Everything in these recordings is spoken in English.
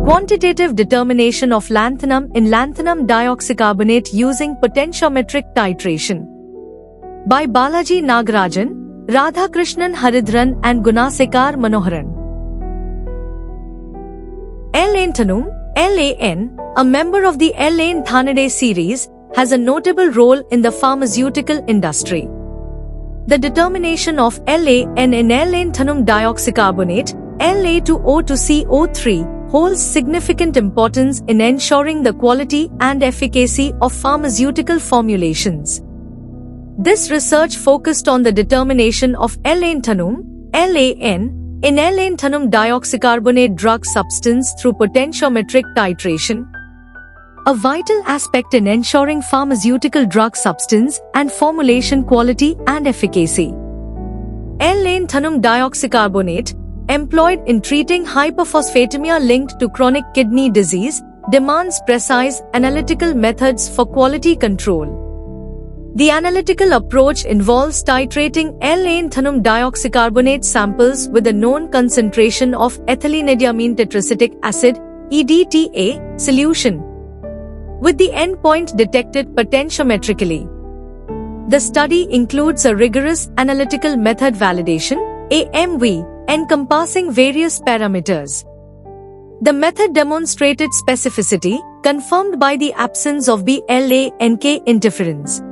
Quantitative determination of lanthanum in lanthanum dioxycarbonate using potentiometric titration. By Balaji Nagarajan, Radhakrishnan Haridharan and Gunasekar Manoharan. L-lanthanum, LAN, a member of the L-lanthanidae series, has a notable role in the pharmaceutical industry. The determination of LAN in L-lanthanum dioxycarbonate, La2O2CO3, holds significant importance in ensuring the quality and efficacy of pharmaceutical formulations. This research focused on the determination of L-lanthanum, LAN, in L-lanthanum dioxycarbonate drug substance through potentiometric titration, a vital aspect in ensuring pharmaceutical drug substance and formulation quality and efficacy. L-lanthanum dioxycarbonate, employed in treating hyperphosphatemia linked to chronic kidney disease, demands precise analytical methods for quality control. The analytical approach involves titrating L-lanthanum dioxycarbonate samples with a known concentration of ethylenediamine tetracetic acid (EDTA) solution, with the endpoint detected potentiometrically. The study includes a rigorous analytical method validation (AMV) encompassing various parameters. The method demonstrated specificity, confirmed by the absence of BL-LANK interference,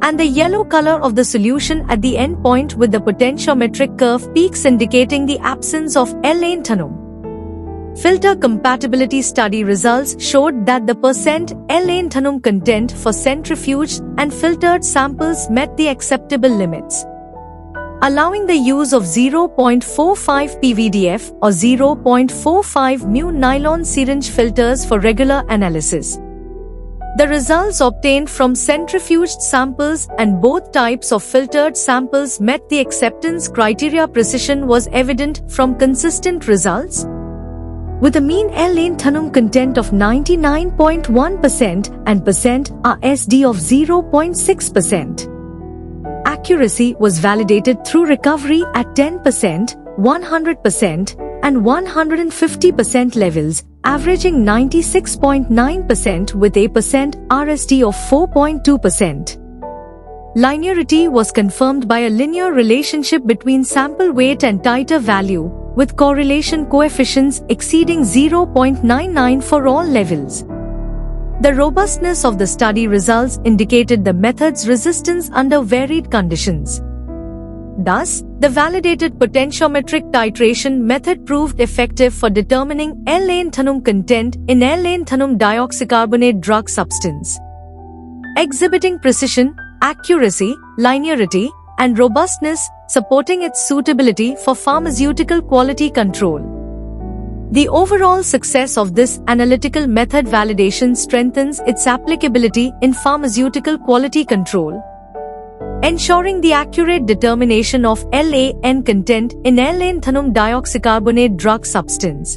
and the yellow color of the solution at the endpoint with the potentiometric curve peaks indicating the absence of L-lanthanum. Filter compatibility study results showed that the percent L-lanthanum content for centrifuged and filtered samples met the acceptable limits, allowing the use of 0.45 PVDF or 0.45 μ nylon syringe filters for regular analysis. The results obtained from centrifuged samples and both types of filtered samples met the acceptance criteria. Precision was evident from consistent results, with a mean L-lanthanum content of 99.1% and percent RSD of 0.6%. Accuracy was validated through recovery at 10%, 100%, and 150% levels, averaging 96.9% with a percent RSD of 4.2%. Linearity was confirmed by a linear relationship between sample weight and titer value, with correlation coefficients exceeding 0.99 for all levels. The robustness of the study results indicated the method's resistance under varied conditions. Thus, the validated potentiometric titration method proved effective for determining L-lanthanum content in L-lanthanum dioxycarbonate drug substance, exhibiting precision, accuracy, linearity, and robustness, supporting its suitability for pharmaceutical quality control. The overall success of this analytical method validation strengthens its applicability in pharmaceutical quality control, ensuring the accurate determination of LAN content in L-lanthanum dioxycarbonate drug substance.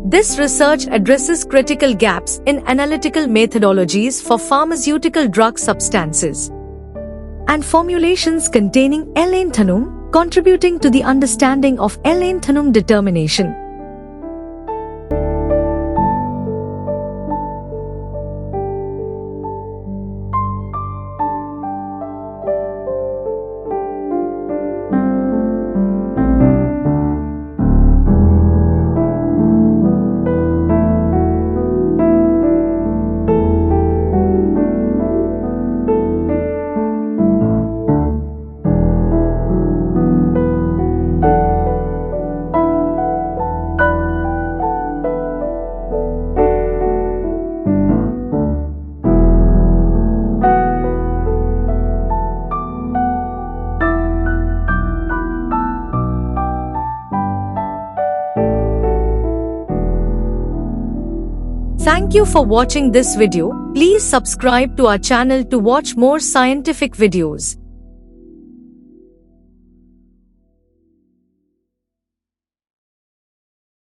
This research addresses critical gaps in analytical methodologies for pharmaceutical drug substances and formulations containing L-lanthanum, contributing to the understanding of L-lanthanum determination. Thank you for watching this video. Please subscribe to our channel to watch more scientific videos.